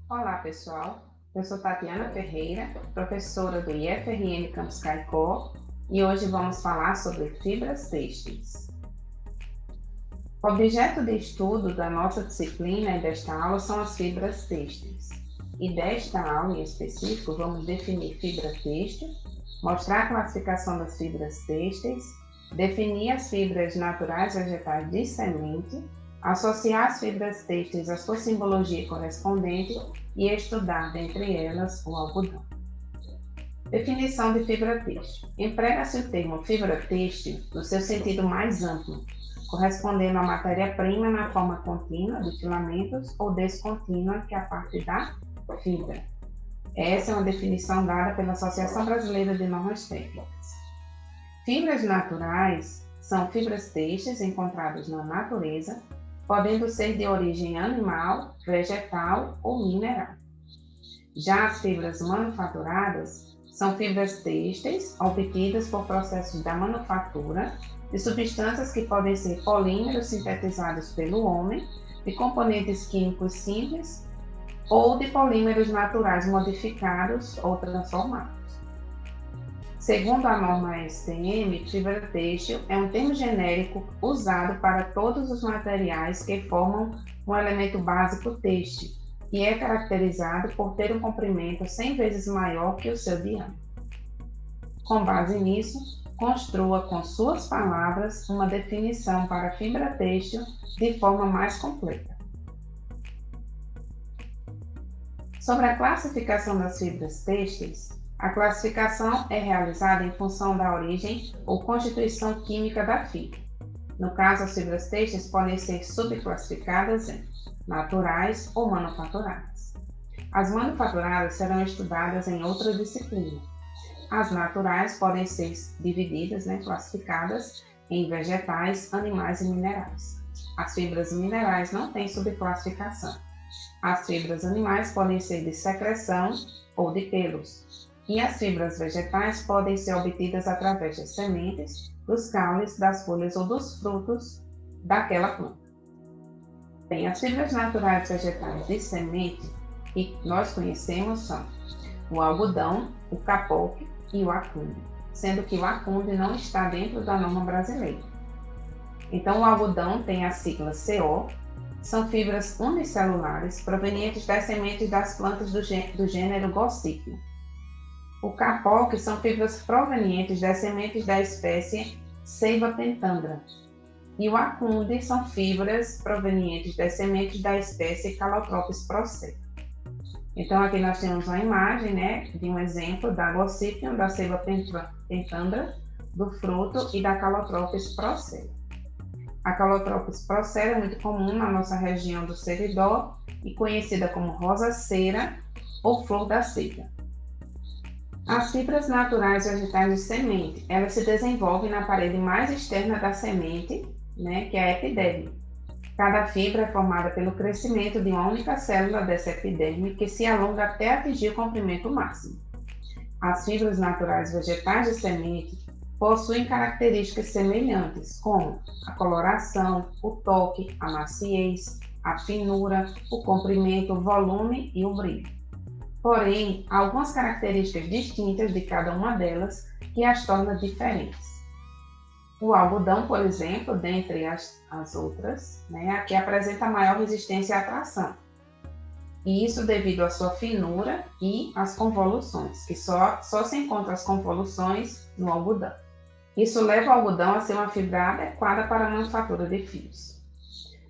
Olá, pessoal. Eu sou Tatiana Ferreira, professora do IFRN Campus Caicó, e hoje vamos falar sobre fibras têxteis. O objeto de estudo da nossa disciplina e desta aula são as fibras têxteis. E desta aula em específico, vamos definir fibra têxtil, mostrar a classificação das fibras têxteis, definir as fibras naturais vegetais de semente, associar as fibras têxteis à sua simbologia correspondente e estudar, dentre elas, o algodão. Definição de fibra têxtil. Emprega-se o termo fibra têxtil no seu sentido mais amplo, correspondendo à matéria-prima na forma contínua de filamentos ou descontínua, que é a parte da fibra. Essa é uma definição dada pela Associação Brasileira de Normas Técnicas. Fibras naturais são fibras têxteis encontradas na natureza, podendo ser de origem animal, vegetal ou mineral. Já as fibras manufaturadas são fibras têxteis obtidas por processos da manufatura de substâncias que podem ser polímeros sintetizados pelo homem, de componentes químicos simples ou de polímeros naturais modificados ou transformados. Segundo a norma STM, fibra têxtil é um termo genérico usado para todos os materiais que formam um elemento básico têxtil e é caracterizado por ter um comprimento 100 vezes maior que o seu diâmetro. Com base nisso, construa com suas palavras uma definição para a fibra têxtil de forma mais completa. Sobre a classificação das fibras têxteis, a classificação é realizada em função da origem ou constituição química da fibra. No caso, as fibras têxteis podem ser subclassificadas em naturais ou manufaturadas. As manufaturadas serão estudadas em outra disciplina. As naturais podem ser divididas, classificadas em vegetais, animais e minerais. As fibras minerais não têm subclassificação. As fibras animais podem ser de secreção ou de pelos. E as fibras vegetais podem ser obtidas através das sementes, dos caules, das folhas ou dos frutos daquela planta. Bem, as fibras naturais vegetais de semente que nós conhecemos são o algodão, o capote e o acunde, sendo que o acunde não está dentro da norma brasileira. Então, o algodão tem a sigla CO, são fibras unicelulares provenientes das sementes das plantas do gênero Gossypium. O capote são fibras provenientes das sementes da espécie Ceiba pentandra. E o acunde são fibras provenientes das sementes da espécie Calotropis procera. Então, aqui nós temos uma imagem, de um exemplo da Gossypium, da Ceiba pentandra, do fruto e da Calotropis procera. A Calotropis procera é muito comum na nossa região do Seridó e conhecida como rosa-cera ou flor da cera. As fibras naturais vegetais de semente, elas se desenvolvem na parede mais externa da semente, que é a epiderme. Cada fibra é formada pelo crescimento de uma única célula dessa epiderme que se alonga até atingir o comprimento máximo. As fibras naturais vegetais de semente possuem características semelhantes, como a coloração, o toque, a maciez, a finura, o comprimento, o volume e o brilho. Porém, há algumas características distintas de cada uma delas que as tornam diferentes. O algodão, por exemplo, dentre as outras, aqui apresenta maior resistência à tração. E isso devido à sua finura e às convoluções, que só se encontram as convoluções no algodão. Isso leva o algodão a ser uma fibra adequada para a manufatura de fios.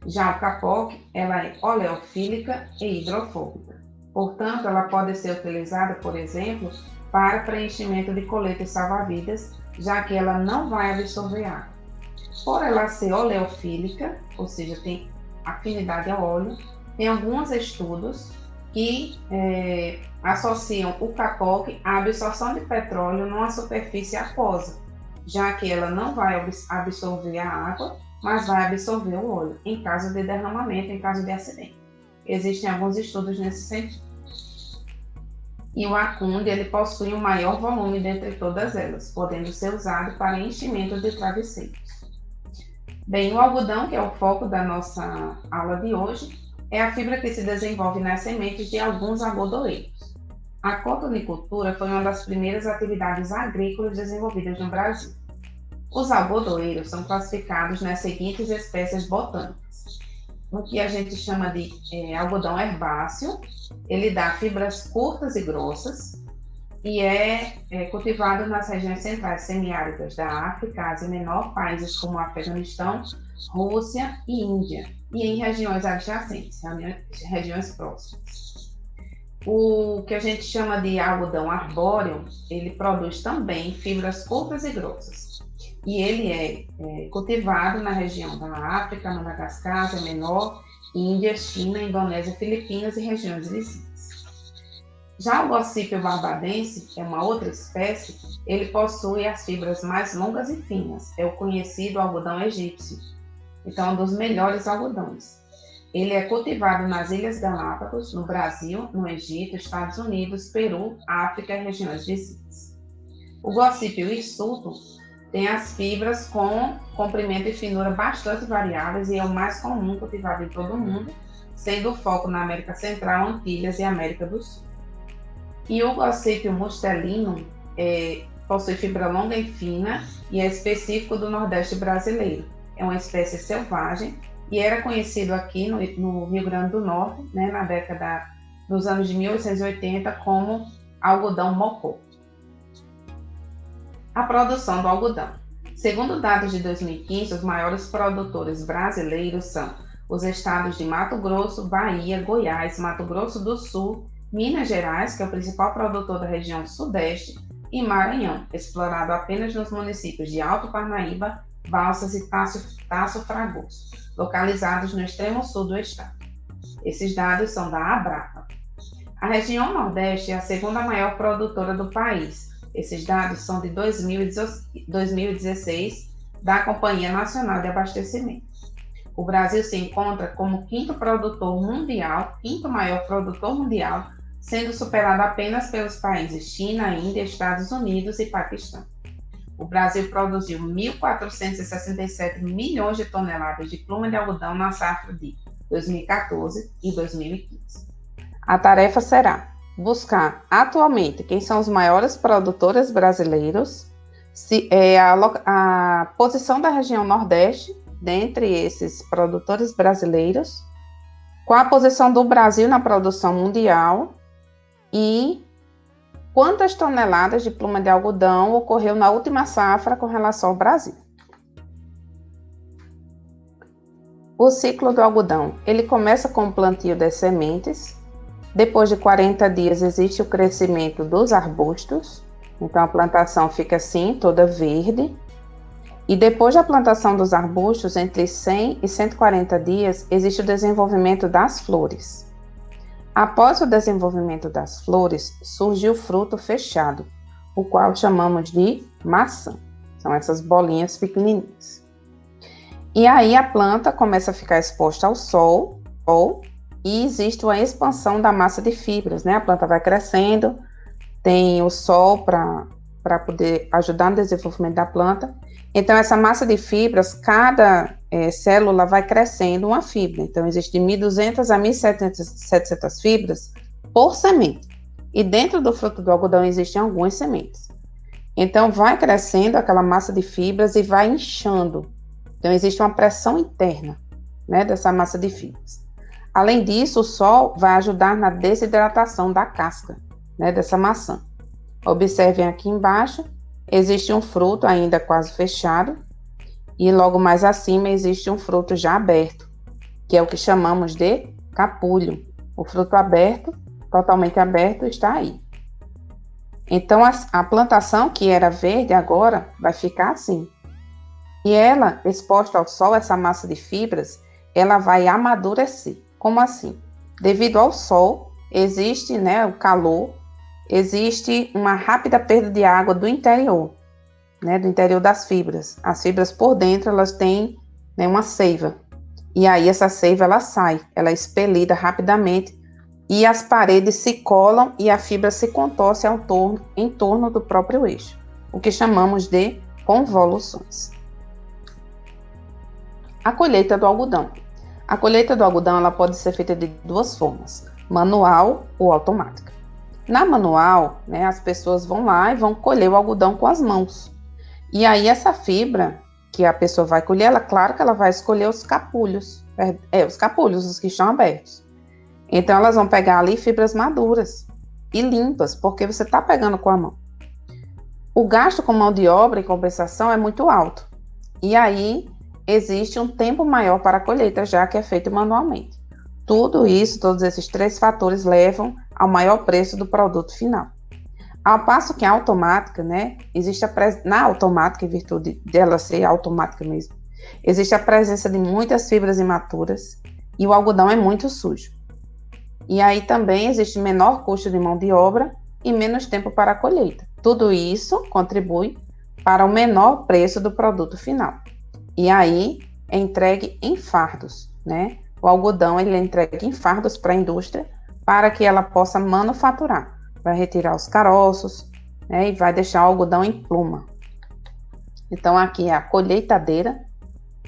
Já o capote, ela é oleofílica e hidrofóbica. Portanto, ela pode ser utilizada, por exemplo, para preenchimento de coletes salva-vidas, já que ela não vai absorver água. Por ela ser oleofílica, ou seja, tem afinidade ao óleo, tem alguns estudos que associam o capote à absorção de petróleo numa superfície aquosa, já que ela não vai absorver a água, mas vai absorver o óleo, em caso de derramamento, em caso de acidente. Existem alguns estudos nesse sentido. E o acunde, ele possui um maior volume dentre todas elas, podendo ser usado para enchimento de travesseiros. Bem, o algodão, que é o foco da nossa aula de hoje, é a fibra que se desenvolve nas sementes de alguns algodoeiros. A cotonicultura foi uma das primeiras atividades agrícolas desenvolvidas no Brasil. Os algodoeiros são classificados nas seguintes espécies botânicas. O que a gente chama de algodão herbáceo, ele dá fibras curtas e grossas e é cultivado nas regiões centrais semiáridas da África, Ásia Menor, países como Afeganistão, Rússia e Índia, e em regiões adjacentes, regiões próximas. O que a gente chama de algodão arbóreo, ele produz também fibras curtas e grossas. E ele é cultivado na região da África, Madagascar, Ásia Menor, Índia, China, Indonésia, Filipinas e regiões vizinhas. Já o Gossipio barbadense, que é uma outra espécie, ele possui as fibras mais longas e finas. É o conhecido algodão egípcio. Então, é um dos melhores algodões. Ele é cultivado nas Ilhas Galápagos, no Brasil, no Egito, Estados Unidos, Peru, África e regiões vizinhas. O Gossipio hirsuto tem as fibras com comprimento e finura bastante variáveis e é o mais comum cultivado em todo o mundo, sendo o foco na América Central, Antilhas e América do Sul. E o Gossipio mustelino possui fibra longa e fina e é específico do Nordeste brasileiro. É uma espécie selvagem e era conhecido aqui no Rio Grande do Norte, né, na década dos anos de 1880, como algodão mocó. A produção do algodão. Segundo dados de 2015, os maiores produtores brasileiros são os estados de Mato Grosso, Bahia, Goiás, Mato Grosso do Sul, Minas Gerais, que é o principal produtor da região sudeste, e Maranhão, explorado apenas nos municípios de Alto Parnaíba, Balsas e Taço Fragoso, localizados no extremo sul do estado. Esses dados são da Abrapa. A região Nordeste é a segunda maior produtora do país. Esses dados são de 2016, da Companhia Nacional de Abastecimento. O Brasil se encontra como quinto maior produtor mundial, sendo superado apenas pelos países China, Índia, Estados Unidos e Paquistão. O Brasil produziu 1.467 milhões de toneladas de pluma de algodão na safra de 2014 e 2015. A tarefa será buscar atualmente quem são os maiores produtores brasileiros, a posição da região Nordeste dentre esses produtores brasileiros, qual a posição do Brasil na produção mundial e quantas toneladas de pluma de algodão ocorreu na última safra com relação ao Brasil. O ciclo do algodão, ele começa com o plantio das sementes. Depois de 40 dias existe o crescimento dos arbustos. Então a plantação fica assim, toda verde. E depois da plantação dos arbustos, entre 100 e 140 dias, existe o desenvolvimento das flores. Após o desenvolvimento das flores, surge o fruto fechado, o qual chamamos de maçã. São essas bolinhas pequenininhas. E aí a planta começa a ficar exposta ao sol, e existe uma expansão da massa de fibras, né? A planta vai crescendo, tem o sol para poder ajudar no desenvolvimento da planta. Então, essa massa de fibras, cada célula vai crescendo uma fibra. Então, existe de 1.200 a 1.700 fibras por semente. E dentro do fruto do algodão existem algumas sementes. Então, vai crescendo aquela massa de fibras e vai inchando. Então, existe uma pressão interna, né, dessa massa de fibras. Além disso, o sol vai ajudar na desidratação da casca, né, dessa maçã. Observem aqui embaixo. Existe um fruto ainda quase fechado e logo mais acima existe um fruto já aberto, que é o que chamamos de capulho. O fruto aberto, totalmente aberto, está aí. Então a plantação que era verde agora vai ficar assim. E ela, exposta ao sol, essa massa de fibras, ela vai amadurecer. Como assim? Devido ao sol, existe, né, o calor, existe uma rápida perda de água do interior, né, do interior das fibras. As fibras por dentro, elas têm, né, uma seiva. E aí essa seiva, ela sai, ela é expelida rapidamente e as paredes se colam e a fibra se contorce em torno do próprio eixo, o que chamamos de convoluções. A colheita do algodão. A colheita do algodão ela pode ser feita de duas formas, manual ou automática. Na manual, né, as pessoas vão lá e vão colher o algodão com as mãos. E aí essa fibra que a pessoa vai colher, ela, claro que ela vai escolher os capulhos, os que estão abertos. Então elas vão pegar ali fibras maduras e limpas, porque você está pegando com a mão. O gasto com mão de obra, em compensação, é muito alto. E aí existe um tempo maior para a colheita, já que é feito manualmente. Tudo isso, todos esses três fatores levam ao maior preço do produto final. Ao passo que a automática, né, na automática, em virtude dela ser automática mesmo, existe a presença de muitas fibras imaturas e o algodão é muito sujo. E aí também existe menor custo de mão de obra e menos tempo para a colheita. Tudo isso contribui para o menor preço do produto final. E aí é entregue em fardos, né? O algodão ele é entregue em fardos para a indústria para que ela possa manufaturar. Vai retirar os caroços, né? E vai deixar o algodão em pluma. Então aqui é a colheitadeira,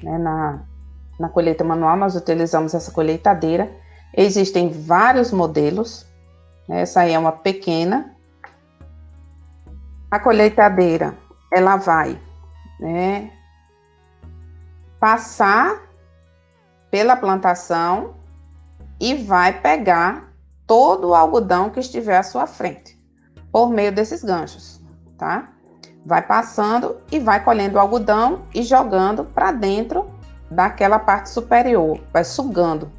né? Na colheita manual nós utilizamos essa colheitadeira. Existem vários modelos, né? Essa aí é uma pequena. A colheitadeira, ela vai, né, passar pela plantação e vai pegar todo o algodão que estiver à sua frente, por meio desses ganchos, tá? Vai passando e vai colhendo o algodão e jogando para dentro daquela parte superior, vai sugando,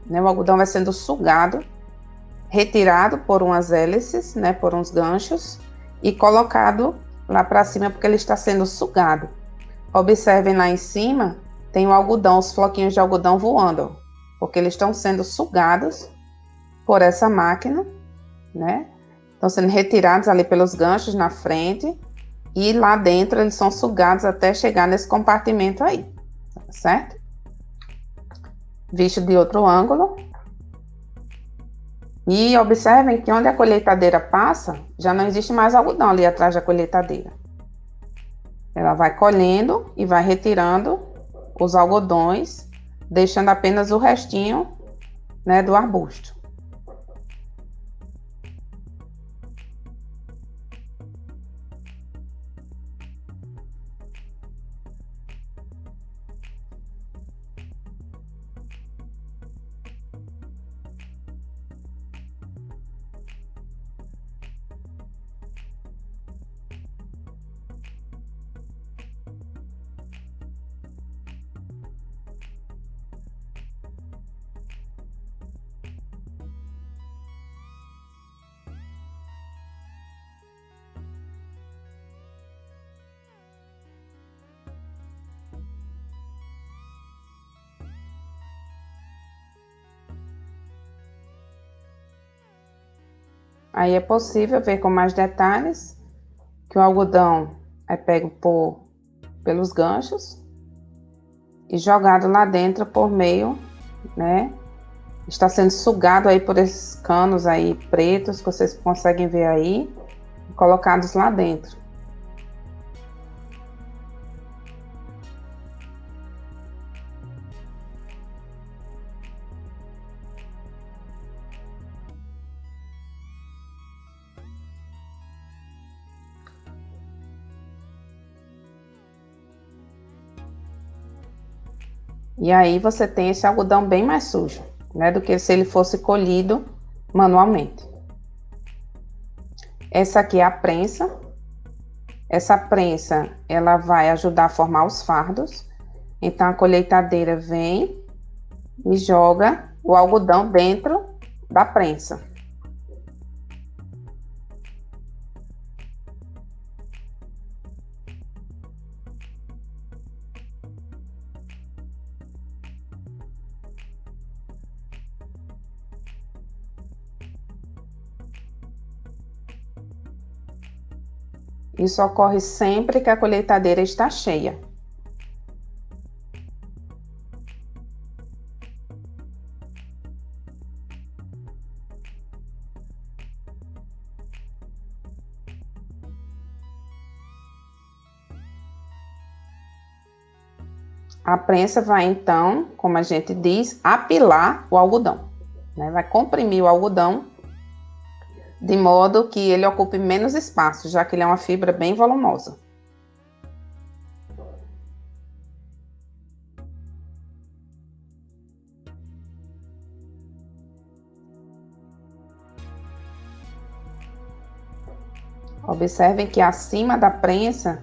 né? O algodão vai sendo sugado, retirado por umas hélices, né, por uns ganchos e colocado lá para cima porque ele está sendo sugado. Observem lá em cima, tem o algodão, os floquinhos de algodão voando, porque eles estão sendo sugados por essa máquina, né? Estão sendo retirados ali pelos ganchos na frente e lá dentro eles são sugados até chegar nesse compartimento aí, tá certo? Visto de outro ângulo. E observem que onde a colheitadeira passa, já não existe mais algodão ali atrás da colheitadeira. Ela vai colhendo e vai retirando os algodões, deixando apenas o restinho, né, do arbusto. Aí é possível ver com mais detalhes que o algodão é pego pelos ganchos e jogado lá dentro por meio, né? Está sendo sugado aí por esses canos aí pretos que vocês conseguem ver aí, colocados lá dentro. E aí você tem esse algodão bem mais sujo, né, do que se ele fosse colhido manualmente. Essa aqui é a prensa. Essa prensa, ela vai ajudar a formar os fardos. Então a colheitadeira vem e joga o algodão dentro da prensa. Isso ocorre sempre que a colheitadeira está cheia. A prensa vai então, como a gente diz, apilar o algodão, né? Vai comprimir o algodão de modo que ele ocupe menos espaço, já que ele é uma fibra bem volumosa. Observem que acima da prensa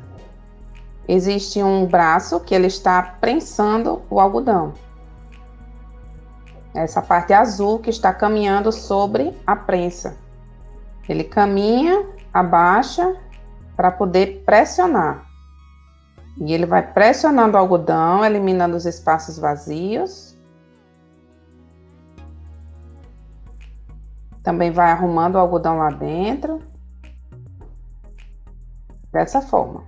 existe um braço que ele está prensando o algodão. Essa parte azul que está caminhando sobre a prensa. Ele caminha, abaixa para poder pressionar. E ele vai pressionando o algodão, eliminando os espaços vazios. Também vai arrumando o algodão lá dentro. Dessa forma.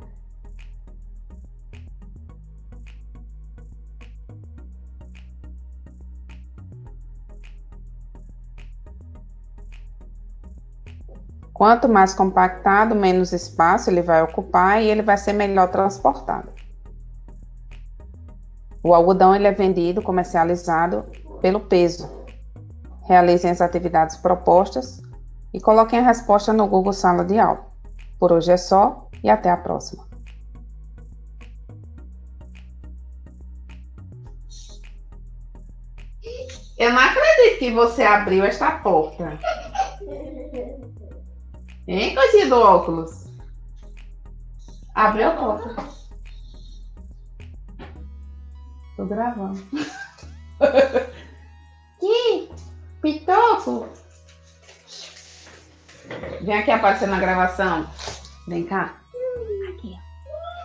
Quanto mais compactado, menos espaço ele vai ocupar e ele vai ser melhor transportado. O algodão ele é vendido, comercializado pelo peso. Realizem as atividades propostas e coloquem a resposta no Google Sala de Aula. Por hoje é só e até a próxima. Eu não acredito que você abriu esta porta. Hein, coisinha do óculos? Abriu a porta. Tô gravando. Que pitoco! Vem aqui aparecer na gravação. Vem cá. Aqui,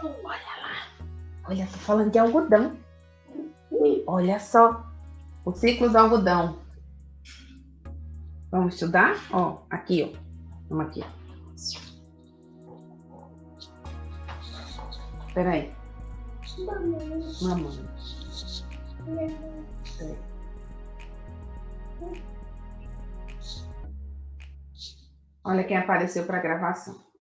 ó. Olha lá. Olha, tô falando de algodão. Olha só. O ciclo do algodão. Vamos estudar? Ó, aqui, ó. Vamos aqui. Espera aí. Mamãe. Olha quem apareceu para a gravação.